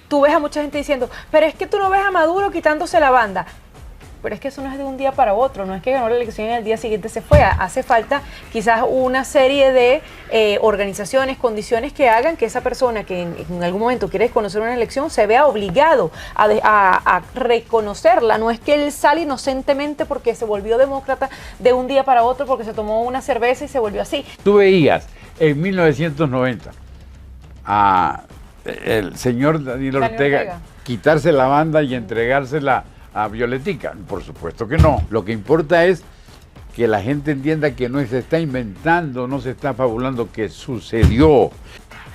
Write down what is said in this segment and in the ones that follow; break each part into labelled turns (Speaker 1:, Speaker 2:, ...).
Speaker 1: tú ves a mucha gente diciendo, pero es que tú no ves a Maduro quitándose la banda. Pero es que eso no es de un día para otro, no es que ganó la elección y al día siguiente se fue. Hace falta quizás una serie de organizaciones, condiciones que hagan que esa persona que en algún momento quiere desconocer una elección se vea obligado a reconocerla. No es que él sale inocentemente porque se volvió demócrata de un día para otro, porque se tomó una cerveza y se volvió así.
Speaker 2: Tú veías en 1990 a el señor Daniel Ortega quitarse la banda y entregársela a Violetica. Por supuesto que no. Lo que importa es que la gente entienda que no se está inventando, no se está fabulando, que sucedió.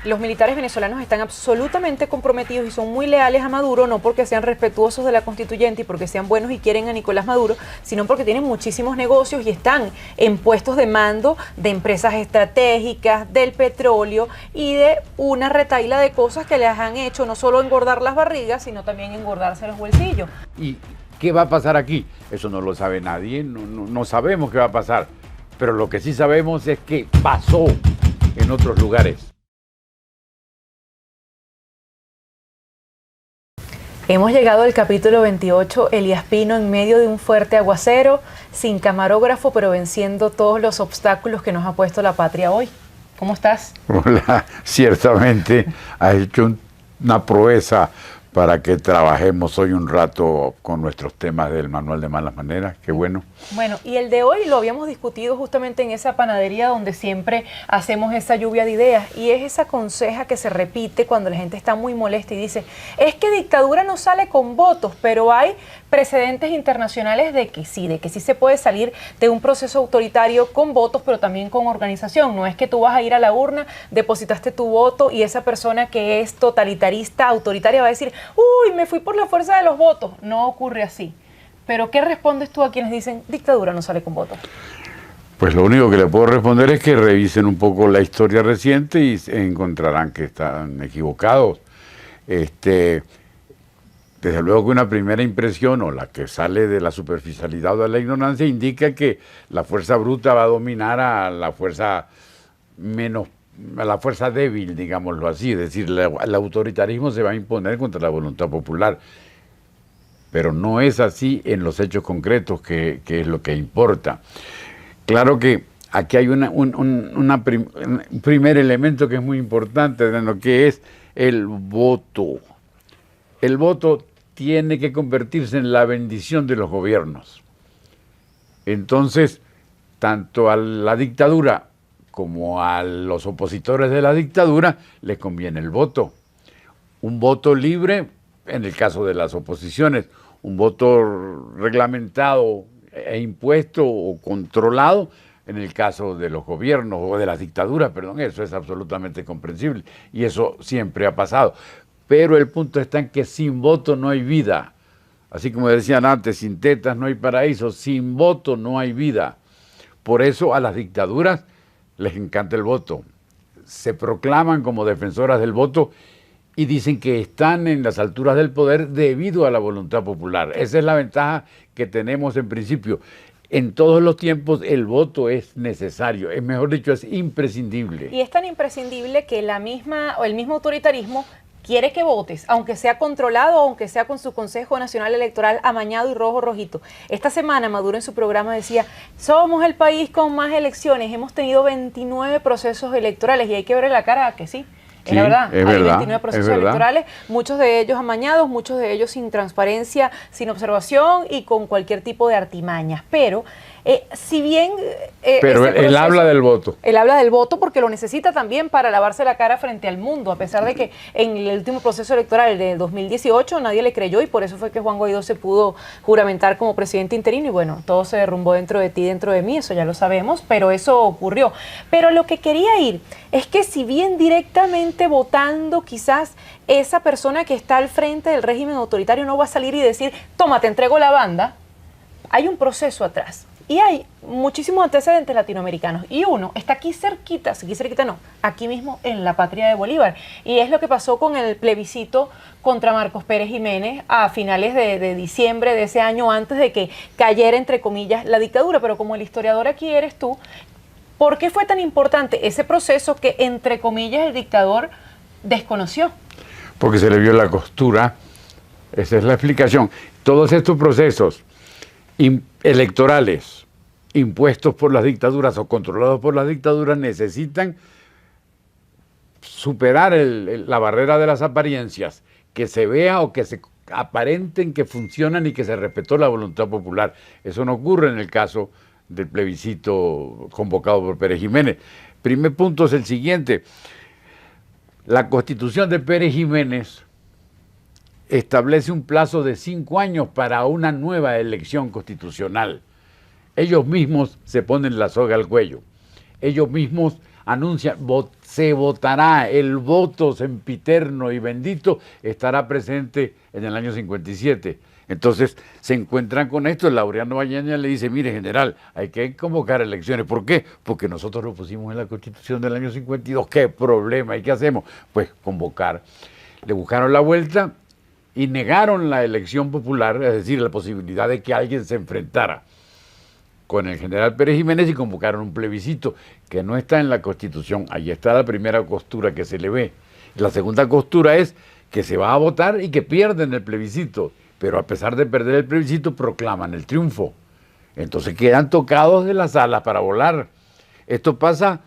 Speaker 1: Los militares venezolanos están absolutamente comprometidos y son muy leales a Maduro, no porque sean respetuosos de la constituyente y porque sean buenos y quieren a Nicolás Maduro, sino porque tienen muchísimos negocios y están en puestos de mando de empresas estratégicas, del petróleo y de una retaila de cosas que les han hecho no solo engordar las barrigas, sino también engordarse los bolsillos.
Speaker 2: ¿Y qué va a pasar aquí? Eso no lo sabe nadie, no sabemos qué va a pasar, pero lo que sí sabemos es que pasó en otros lugares.
Speaker 1: Hemos llegado al capítulo 28, Elías Pino en medio de un fuerte aguacero, sin camarógrafo, pero venciendo todos los obstáculos que nos ha puesto la patria hoy. ¿Cómo estás?
Speaker 2: Hola, ciertamente has hecho una proeza para que trabajemos hoy un rato con nuestros temas del Manual de Malas Maneras. Qué bueno.
Speaker 1: Bueno, y el de hoy lo habíamos discutido justamente en esa panadería donde siempre hacemos esa lluvia de ideas, y es esa conseja que se repite cuando la gente está muy molesta y dice, es que dictadura no sale con votos, pero hay precedentes internacionales de que sí se puede salir de un proceso autoritario con votos, pero también con organización. No es que tú vas a ir a la urna, depositaste tu voto y esa persona que es totalitarista, autoritaria va a decir, uy, me fui por la fuerza de los votos. No ocurre así. Pero ¿qué respondes tú a quienes dicen dictadura no sale con votos?
Speaker 2: Pues lo único que le puedo responder es que revisen un poco la historia reciente y encontrarán que están equivocados. Desde luego que una primera impresión, o la que sale de la superficialidad o de la ignorancia, indica que la fuerza bruta va a dominar a la fuerza a la fuerza débil, digámoslo así. Es decir, el autoritarismo se va a imponer contra la voluntad popular. Pero no es así en los hechos concretos, que es lo que importa. Claro que aquí hay un primer elemento que es muy importante, en lo que es el voto. El voto tiene que convertirse en la bendición de los gobiernos. Entonces, tanto a la dictadura como a los opositores de la dictadura les conviene el voto. Un voto libre en el caso de las oposiciones, un voto reglamentado e impuesto o controlado en el caso de los gobiernos o de las dictaduras, perdón, eso es absolutamente comprensible y eso siempre ha pasado. Pero el punto está en que sin voto no hay vida. Así como decían antes, sin tetas no hay paraíso, sin voto no hay vida. Por eso a las dictaduras les encanta el voto. Se proclaman como defensoras del voto y dicen que están en las alturas del poder debido a la voluntad popular. Esa es la ventaja que tenemos en principio. En todos los tiempos el voto es necesario, es mejor dicho, es imprescindible.
Speaker 1: Y es tan imprescindible que el mismo autoritarismo quiere que votes, aunque sea controlado, aunque sea con su Consejo Nacional Electoral amañado y rojito. Esta semana Maduro en su programa decía, somos el país con más elecciones, hemos tenido 29 procesos electorales, y hay que verle la cara a que sí.
Speaker 2: Sí,
Speaker 1: la verdad,
Speaker 2: hay
Speaker 1: verdad, 29 procesos electorales, muchos de ellos amañados, muchos de ellos sin transparencia, sin observación y con cualquier tipo de artimañas. Pero, si bien...
Speaker 2: pero él habla del voto.
Speaker 1: Él habla del voto porque lo necesita también para lavarse la cara frente al mundo, a pesar de que en el último proceso electoral de 2018 nadie le creyó, y por eso fue que Juan Guaidó se pudo juramentar como presidente interino, y bueno, todo se derrumbó dentro de ti, dentro de mí, eso ya lo sabemos, pero eso ocurrió. Pero lo que quería ir es que si bien directamente votando, quizás esa persona que está al frente del régimen autoritario no va a salir y decir, toma, te entrego la banda, hay un proceso atrás. Y hay muchísimos antecedentes latinoamericanos. Y uno está aquí cerquita no, aquí mismo en la patria de Bolívar. Y es lo que pasó con el plebiscito contra Marcos Pérez Jiménez a finales de diciembre de ese año, antes de que cayera, entre comillas, la dictadura. Pero como el historiador aquí eres tú, ¿por qué fue tan importante ese proceso que, entre comillas, el dictador desconoció?
Speaker 2: porque se le vio la costura. Esa es la explicación. Todos estos procesos electorales impuestos por las dictaduras o controlados por las dictaduras necesitan superar la barrera de las apariencias, que se vea o que se aparenten que funcionan y que se respetó la voluntad popular. Eso no ocurre en el caso del plebiscito convocado por Pérez Jiménez. Primer punto es el siguiente. La Constitución de Pérez Jiménez establece un plazo de 5 años para una nueva elección constitucional. Ellos mismos se ponen la soga al cuello. Ellos mismos anuncian, se votará, el voto sempiterno y bendito estará presente en el año 57. Entonces se encuentran con esto, Laureano Bañaña le dice, mire general, hay que convocar elecciones. ¿Por qué? Porque nosotros lo pusimos en la Constitución del año 52. ¿Qué problema? ¿Y qué hacemos? Pues convocar. Le buscaron la vuelta y negaron la elección popular, es decir, la posibilidad de que alguien se enfrentara con el general Pérez Jiménez y convocaron un plebiscito que no está en la Constitución. Ahí está la primera costura que se le ve. La segunda costura es que se va a votar y que pierden el plebiscito, pero a pesar de perder el plebiscito proclaman el triunfo. Entonces quedan tocados de las alas para volar. Esto pasa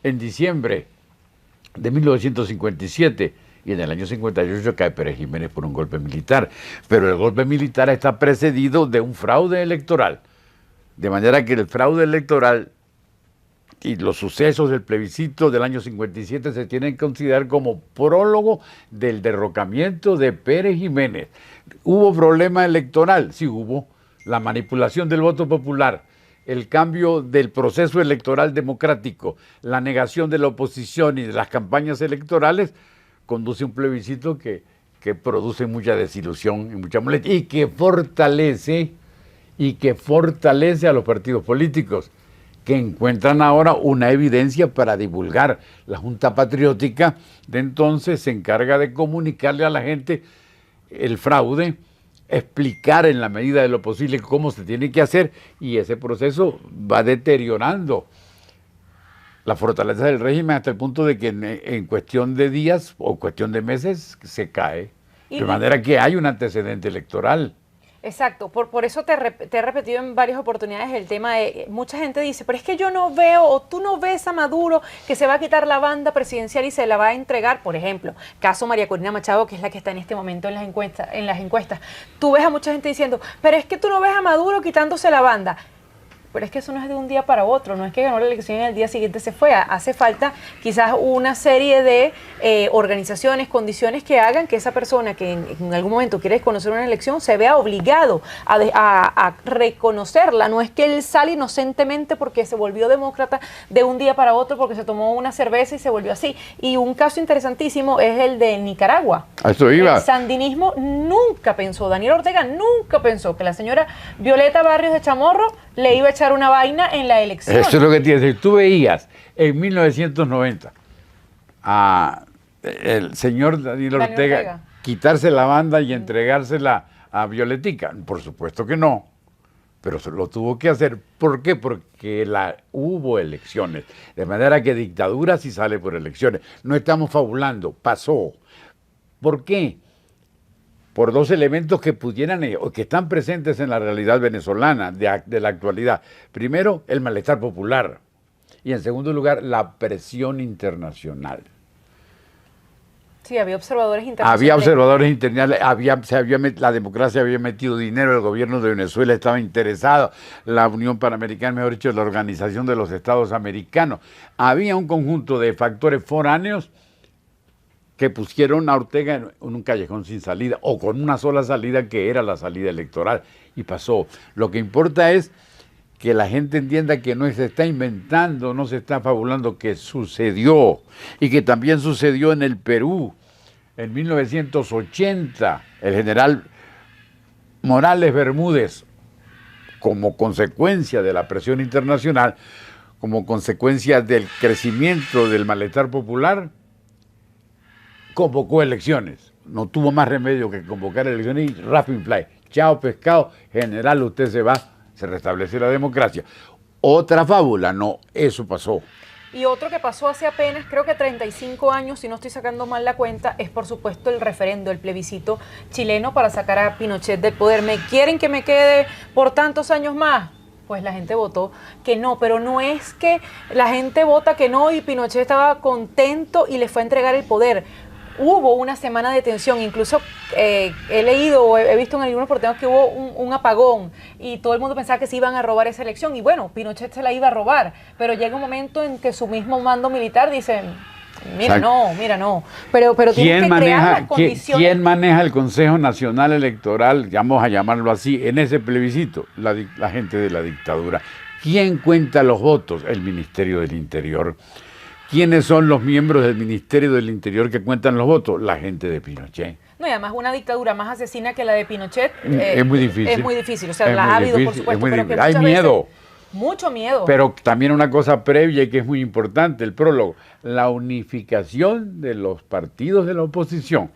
Speaker 2: en diciembre de 1957 y en el año 58 cae Pérez Jiménez por un golpe militar. Pero el golpe militar está precedido de un fraude electoral. De manera que el fraude electoral y los sucesos del plebiscito del año 57 se tienen que considerar como prólogo del derrocamiento de Pérez Jiménez. ¿Hubo problema electoral? Sí hubo. La manipulación del voto popular, el cambio del proceso electoral democrático, la negación de la oposición y de las campañas electorales, conduce a un plebiscito que produce mucha desilusión y mucha molestia y que fortalece a los partidos políticos, que encuentran ahora una evidencia para divulgar. La Junta Patriótica de entonces se encarga de comunicarle a la gente el fraude, explicar en la medida de lo posible cómo se tiene que hacer, y ese proceso va deteriorando la fortaleza del régimen hasta el punto de que en cuestión de días o cuestión de meses se cae. De manera que hay un antecedente electoral.
Speaker 1: Exacto, por eso te he repetido en varias oportunidades el tema de, mucha gente dice, pero es que yo no veo, o tú no ves a Maduro que se va a quitar la banda presidencial y se la va a entregar, por ejemplo, caso María Corina Machado, que es la que está en este momento en las encuestas. Tú ves a mucha gente diciendo, pero es que tú no ves a Maduro quitándose la banda. Pero es que eso no es de un día para otro, no es que ganó la elección y al día siguiente se fue. Hace falta quizás una serie de organizaciones, condiciones que hagan que esa persona que en algún momento quiere desconocer una elección se vea obligado a reconocerla. No es que él sale inocentemente porque se volvió demócrata de un día para otro, porque se tomó una cerveza y se volvió así. Y un caso interesantísimo es el de Nicaragua.
Speaker 2: A eso iba.
Speaker 1: El sandinismo nunca pensó, Daniel Ortega nunca pensó que la señora Violeta Barrios de Chamorro le iba a echar una vaina en la elección.
Speaker 2: Eso es lo que tienes. Si tú veías en 1990 a el señor Daniel Ortega quitarse la banda y entregársela a Violetica, por supuesto que no, pero se lo tuvo que hacer. ¿Por qué? Porque hubo elecciones, de manera que dictadura sí sale por elecciones. No estamos fabulando, pasó. ¿Por qué? Por dos elementos que pudieran o que están presentes en la realidad venezolana de la actualidad. Primero, el malestar popular, y en segundo lugar, la presión internacional.
Speaker 1: Sí, había observadores internacionales.
Speaker 2: Había observadores internacionales, la democracia había metido dinero, el gobierno de Venezuela estaba interesado, la Unión Panamericana, mejor dicho, la Organización de los Estados Americanos. Había un conjunto de factores foráneos que pusieron a Ortega en un callejón sin salida, o con una sola salida que era la salida electoral, y pasó. Lo que importa es que la gente entienda que no se está inventando, no se está fabulando, que sucedió, y que también sucedió en el Perú. En 1980, el general Morales Bermúdez, como consecuencia de la presión internacional, como consecuencia del crecimiento del malestar popular, convocó elecciones. No tuvo más remedio que convocar elecciones y rapid fly. Chao pescado, general, usted se va, se restablece la democracia. Otra fábula, no, eso pasó.
Speaker 1: Y otro que pasó hace apenas, creo que 35 años, si no estoy sacando mal la cuenta, es por supuesto el referendo, el plebiscito chileno para sacar a Pinochet del poder. ¿Me quieren que me quede por tantos años más? Pues la gente votó que no, pero no es que la gente vota que no y Pinochet estaba contento y le fue a entregar el poder. Hubo una semana de tensión, incluso he leído o he visto en algunos reporteros que hubo un apagón y todo el mundo pensaba que se iban a robar esa elección y bueno, Pinochet se la iba a robar, pero llega un momento en que su mismo mando militar dice, mira no, pero tiene que crear las condiciones.
Speaker 2: ¿Quién maneja el Consejo Nacional Electoral, vamos a llamarlo así, en ese plebiscito? La gente de la dictadura. ¿Quién cuenta los votos? El Ministerio del Interior. ¿Quiénes son los miembros del Ministerio del Interior que cuentan los votos? La gente de Pinochet.
Speaker 1: No, y además una dictadura más asesina que la de Pinochet
Speaker 2: es muy difícil.
Speaker 1: Es muy difícil, o sea, la ha habido, por supuesto, pero que
Speaker 2: hay miedo.
Speaker 1: Mucho miedo.
Speaker 2: Pero también una cosa previa y que es muy importante, el prólogo, la unificación de los partidos de la oposición.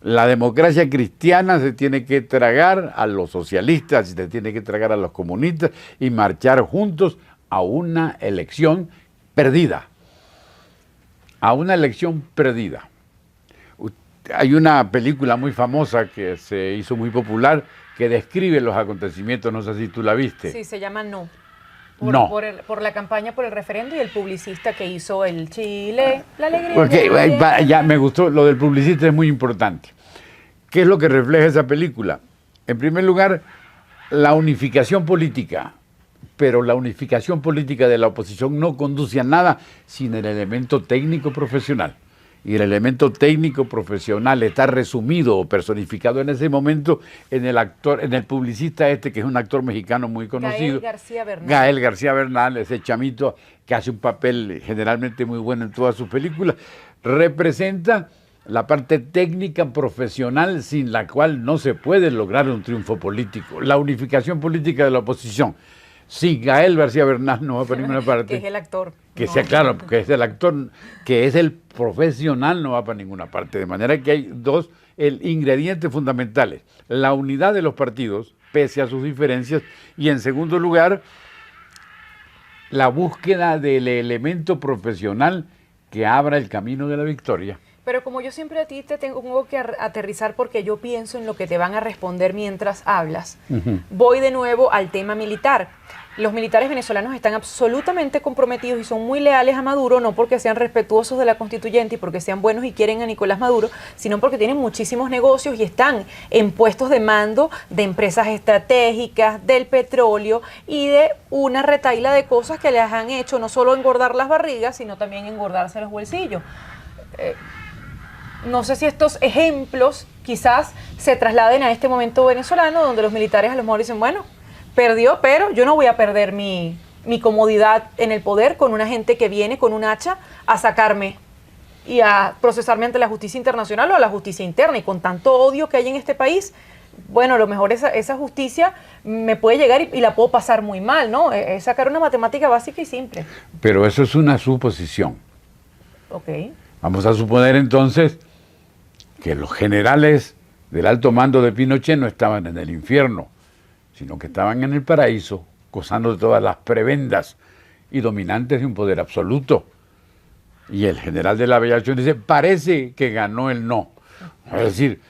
Speaker 2: La democracia cristiana se tiene que tragar a los socialistas, se tiene que tragar a los comunistas y marchar juntos a una elección perdida. A una elección perdida. Hay una película muy famosa que se hizo muy popular que describe los acontecimientos, no sé si tú la viste.
Speaker 1: Sí, se llama No.
Speaker 2: No.
Speaker 1: Por la campaña por el referendo y el publicista que hizo el Chile, la alegría.
Speaker 2: Porque ya me gustó, lo del publicista es muy importante. ¿Qué es lo que refleja esa película? En primer lugar, la unificación política. Pero la unificación política de la oposición no conduce a nada sin el elemento técnico profesional. Y el elemento técnico profesional está resumido o personificado en ese momento en el actor, en el publicista que es un actor mexicano muy conocido. Gael García Bernal, ese chamito que hace un papel generalmente muy bueno en todas sus películas, representa la parte técnica profesional sin la cual no se puede lograr un triunfo político. La unificación política de la oposición. Sí, Gael García Bernal no va para ninguna parte.
Speaker 1: Que es el actor.
Speaker 2: Que sea claro, que es el actor, que es el profesional, no va para ninguna parte. De manera que hay dos ingredientes fundamentales. La unidad de los partidos, pese a sus diferencias, y en segundo lugar, la búsqueda del elemento profesional que abra el camino de la victoria.
Speaker 1: Pero como yo siempre a ti te tengo que aterrizar porque yo pienso en lo que te van a responder mientras hablas, voy de nuevo al tema militar. Los militares venezolanos están absolutamente comprometidos y son muy leales a Maduro, no porque sean respetuosos de la constituyente y porque sean buenos y quieren a Nicolás Maduro, sino porque tienen muchísimos negocios y están en puestos de mando de empresas estratégicas, del petróleo y de una retaila de cosas que les han hecho no solo engordar las barrigas, sino también engordarse los bolsillos. No sé si estos ejemplos quizás se trasladen a este momento venezolano donde los militares a lo mejor dicen, bueno, perdió, pero yo no voy a perder mi comodidad en el poder con una gente que viene con un hacha a sacarme y a procesarme ante la justicia internacional o a la justicia interna. Y con tanto odio que hay en este país, bueno, a lo mejor esa justicia me puede llegar y la puedo pasar muy mal, ¿no? Es sacar una matemática básica y simple.
Speaker 2: Pero eso es una suposición.
Speaker 1: Ok.
Speaker 2: Vamos a suponer entonces que los generales del alto mando de Pinochet no estaban en el infierno, sino que estaban en el paraíso, gozando de todas las prebendas y dominantes de un poder absoluto. Y el general de la aviación dice, parece que ganó el no. Es decir,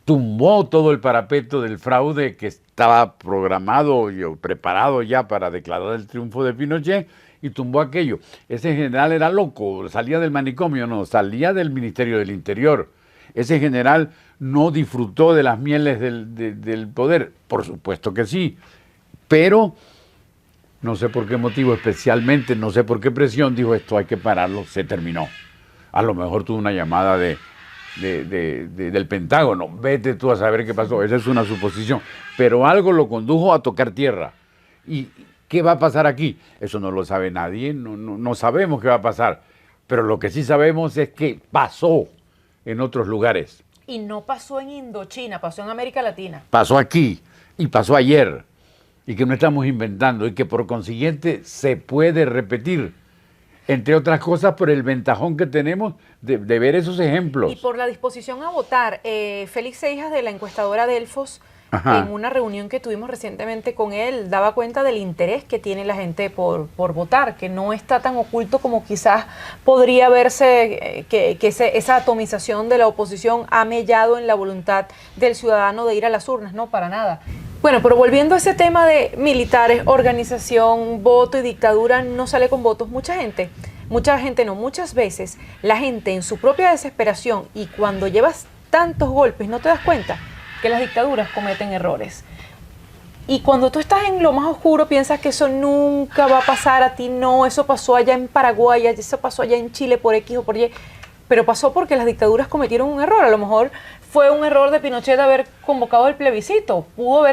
Speaker 2: tumbó todo el parapeto del fraude que estaba programado y preparado ya para declarar el triunfo de Pinochet, y tumbó aquello. Ese general era loco, salía del manicomio, no, salía del Ministerio del Interior. Ese general no disfrutó de las mieles del poder, por supuesto que sí, pero no sé por qué motivo especialmente, no sé por qué presión, dijo esto hay que pararlo, se terminó. A lo mejor tuvo una llamada del Pentágono, vete tú a saber qué pasó, esa es una suposición, pero algo lo condujo a tocar tierra. ¿Y qué va a pasar aquí? Eso no lo sabe nadie, no sabemos qué va a pasar, pero lo que sí sabemos es que pasó en otros lugares.
Speaker 1: Y no pasó en Indochina, pasó en América Latina.
Speaker 2: Pasó aquí y pasó ayer, y que no estamos inventando, y que por consiguiente se puede repetir, entre otras cosas por el ventajón que tenemos de ver esos ejemplos.
Speaker 1: Y por la disposición a votar. Félix Seijas, de la encuestadora Delfos,
Speaker 2: Ajá.
Speaker 1: en una reunión que tuvimos recientemente con él, daba cuenta del interés que tiene la gente por votar, que no está tan oculto como quizás podría verse, esa atomización de la oposición ha mellado en la voluntad del ciudadano de ir a las urnas, no, para nada. Bueno, pero volviendo a ese tema de militares, organización, voto y dictadura, no sale con votos mucha gente no, muchas veces la gente en su propia desesperación y cuando llevas tantos golpes no te das cuenta que las dictaduras cometen errores. Y cuando tú estás en lo más oscuro piensas que eso nunca va a pasar a ti, no, eso pasó allá en Paraguay, eso pasó allá en Chile por X o por Y, pero pasó porque las dictaduras cometieron un error. A lo mejor fue un error de Pinochet haber convocado el plebiscito, pudo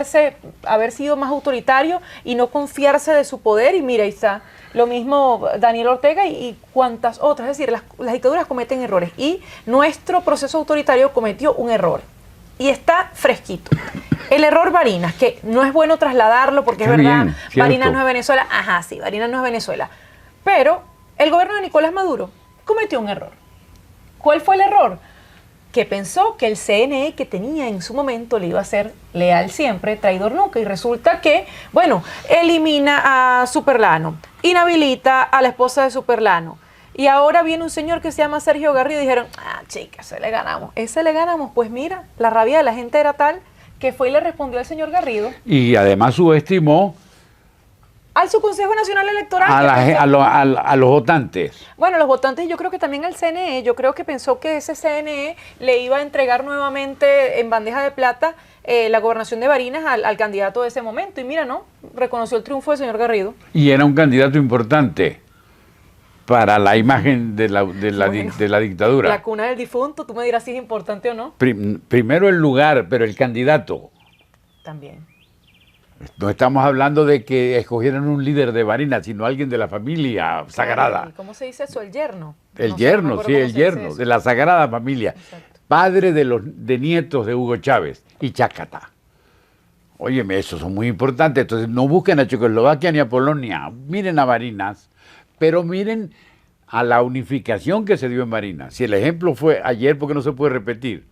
Speaker 1: haber sido más autoritario y no confiarse de su poder, y mira, ahí está. Lo mismo Daniel Ortega y cuantas otras. Es decir, las dictaduras cometen errores y nuestro proceso autoritario cometió un error y está fresquito. El error Barinas, que no es bueno trasladarlo porque
Speaker 2: Está
Speaker 1: es verdad,
Speaker 2: bien,
Speaker 1: Barinas
Speaker 2: cierto.
Speaker 1: no es Venezuela. Ajá, sí, Barinas no es Venezuela. Pero el gobierno de Nicolás Maduro cometió un error. ¿Cuál fue el error? Que pensó que el CNE que tenía en su momento le iba a ser leal siempre, traidor nunca, y resulta que, bueno, elimina a Superlano, inhabilita a la esposa de Superlano, y ahora viene un señor que se llama Sergio Garrido y dijeron, chica, ese le ganamos, pues mira, la rabia de la gente era tal que fue y le respondió al señor Garrido,
Speaker 2: Y además subestimó
Speaker 1: al su Consejo Nacional Electoral.
Speaker 2: a los votantes.
Speaker 1: Bueno, los votantes, yo creo que también al CNE, yo creo que pensó que ese CNE le iba a entregar nuevamente en bandeja de plata la gobernación de Barinas al candidato de ese momento. Y mira, ¿no? Reconoció el triunfo del señor Garrido.
Speaker 2: Y era un candidato importante para la imagen de la
Speaker 1: Bueno,
Speaker 2: de la dictadura.
Speaker 1: La cuna del difunto, tú me dirás si es importante o no.
Speaker 2: Primero el lugar, pero el candidato.
Speaker 1: También.
Speaker 2: No estamos hablando de que escogieran un líder de Barinas, sino alguien de la familia sagrada.
Speaker 1: ¿Y cómo se dice eso? El yerno.
Speaker 2: El
Speaker 1: No sé,
Speaker 2: yerno,
Speaker 1: no me acuerdo
Speaker 2: sí,
Speaker 1: cómo
Speaker 2: el
Speaker 1: se dice
Speaker 2: yerno,
Speaker 1: eso.
Speaker 2: de la sagrada familia.
Speaker 1: Exacto.
Speaker 2: Padre de nietos de Hugo Chávez y Chácata. Óyeme, esos son muy importantes. Entonces, no busquen a Checoslovaquia ni a Polonia. Miren a Barinas, pero miren a la unificación que se dio en Barinas. Si el ejemplo fue ayer, ¿por qué no se puede repetir?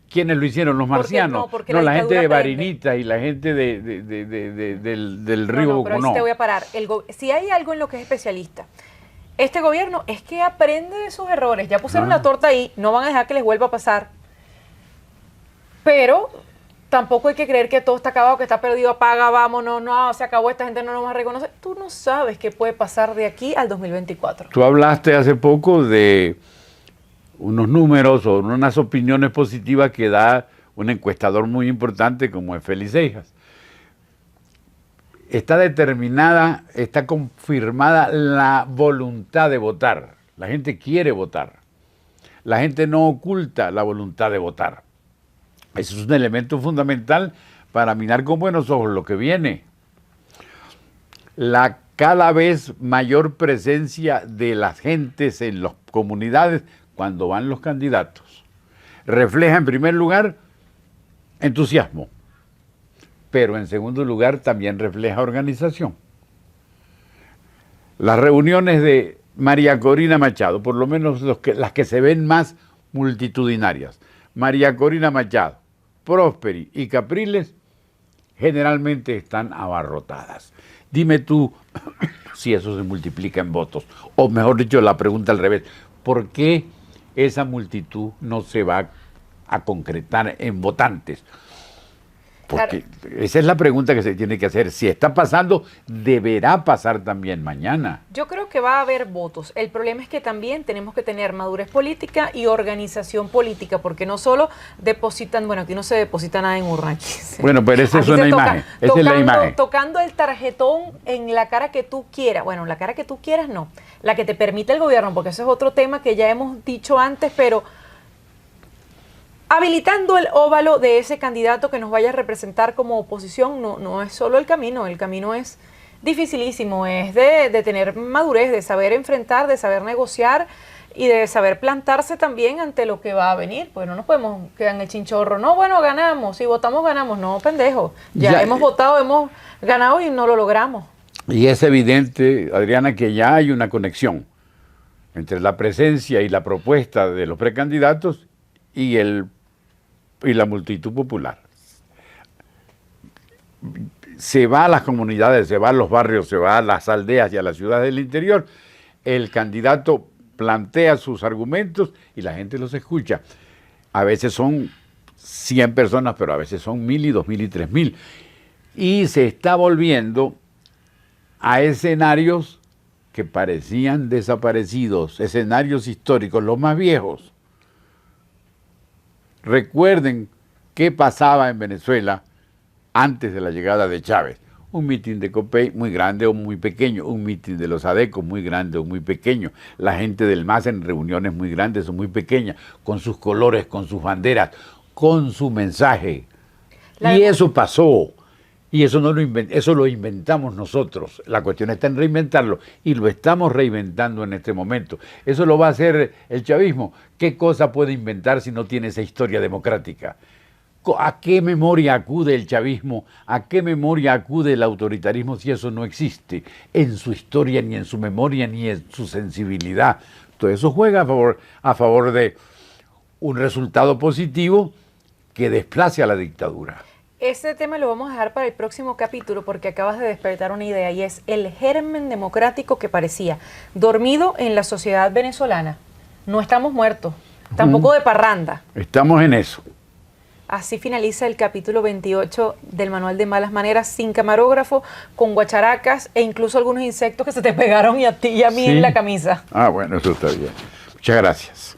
Speaker 2: ¿Quiénes lo hicieron? Los marcianos.
Speaker 1: Porque
Speaker 2: No,
Speaker 1: la
Speaker 2: la gente de
Speaker 1: dictadura prende.
Speaker 2: Barinita y la gente del
Speaker 1: No,
Speaker 2: río
Speaker 1: no, pero ahí sí
Speaker 2: Boconó.
Speaker 1: te voy a parar. Si hay algo en lo que es especialista, este gobierno es que aprende de sus errores. Ya pusieron la torta ahí, no van a dejar que les vuelva a pasar. Pero tampoco hay que creer que todo está acabado, que está perdido, apaga, vámonos, no, se acabó, esta gente no nos va a reconocer. Tú no sabes qué puede pasar de aquí al 2024.
Speaker 2: Tú hablaste hace poco de unos números o unas opiniones positivas que da un encuestador muy importante como es Félix Seijas. Está determinada, está confirmada la voluntad de votar. La gente quiere votar. La gente no oculta la voluntad de votar. Eso es un elemento fundamental para mirar con buenos ojos lo que viene. La cada vez mayor presencia de las gentes en las comunidades cuando van los candidatos refleja en primer lugar entusiasmo, pero en segundo lugar también refleja organización. Las reuniones de María Corina Machado, por lo menos las que se ven más multitudinarias, María Corina Machado, Prosperi y Capriles, generalmente están abarrotadas. Dime tú si eso se multiplica en votos, o mejor dicho, la pregunta al revés, ¿por qué esa multitud no se va a concretar en votantes? Porque esa es la pregunta que se tiene que hacer. Si está pasando, deberá pasar también mañana.
Speaker 1: Yo creo que va a haber votos. El problema es que también tenemos que tener madurez política y organización política, porque no solo depositan, bueno, aquí no se deposita nada en urna.
Speaker 2: Bueno, pero esa es una imagen. Esa es la imagen.
Speaker 1: Tocando el tarjetón en la cara que tú quieras. Bueno, la cara que tú quieras no. La que te permite el gobierno, porque eso es otro tema que ya hemos dicho antes, pero habilitando el óvalo de ese candidato que nos vaya a representar como oposición no es solo el camino es dificilísimo, es de tener madurez, de saber enfrentar, de saber negociar y de saber plantarse también ante lo que va a venir, pues no nos podemos quedar en el chinchorro, no, bueno, ganamos, si votamos ganamos, no, pendejo, ya hemos votado, hemos ganado y no lo logramos.
Speaker 2: Y es evidente, Adriana, que ya hay una conexión entre la presencia y la propuesta de los precandidatos y la multitud popular. se va a las comunidades, se va a los barrios, se va a las aldeas y a las ciudades del interior, el candidato plantea sus argumentos y la gente los escucha. A veces son 100 personas, pero a veces son 1000 y 2000 y 3000. Y se está volviendo a escenarios que parecían desaparecidos, escenarios históricos, los más viejos. Recuerden qué pasaba en Venezuela antes de la llegada de Chávez. Un mitin de Copey muy grande o muy pequeño, un mitin de los ADECO muy grande o muy pequeño, la gente del MAS en reuniones muy grandes o muy pequeñas, con sus colores, con sus banderas, con su mensaje. Y eso pasó. Y eso no eso lo inventamos nosotros. La cuestión está en reinventarlo y lo estamos reinventando en este momento. Eso lo va a hacer el chavismo. ¿Qué cosa puede inventar si no tiene esa historia democrática? ¿A qué memoria acude el chavismo? ¿A qué memoria acude el autoritarismo si eso no existe en su historia, ni en su memoria, ni en su sensibilidad? Todo eso juega a favor de un resultado positivo que desplace a la dictadura.
Speaker 1: Este tema lo vamos a dejar para el próximo capítulo porque acabas de despertar una idea y es el germen democrático que parecía dormido en la sociedad venezolana. No estamos muertos, tampoco de parranda.
Speaker 2: Estamos en eso.
Speaker 1: Así finaliza el capítulo 28 del Manual de Malas Maneras, sin camarógrafo, con guacharacas e incluso algunos insectos que se te pegaron y a ti y a mí en la camisa.
Speaker 2: Ah, bueno, eso está bien. Muchas gracias.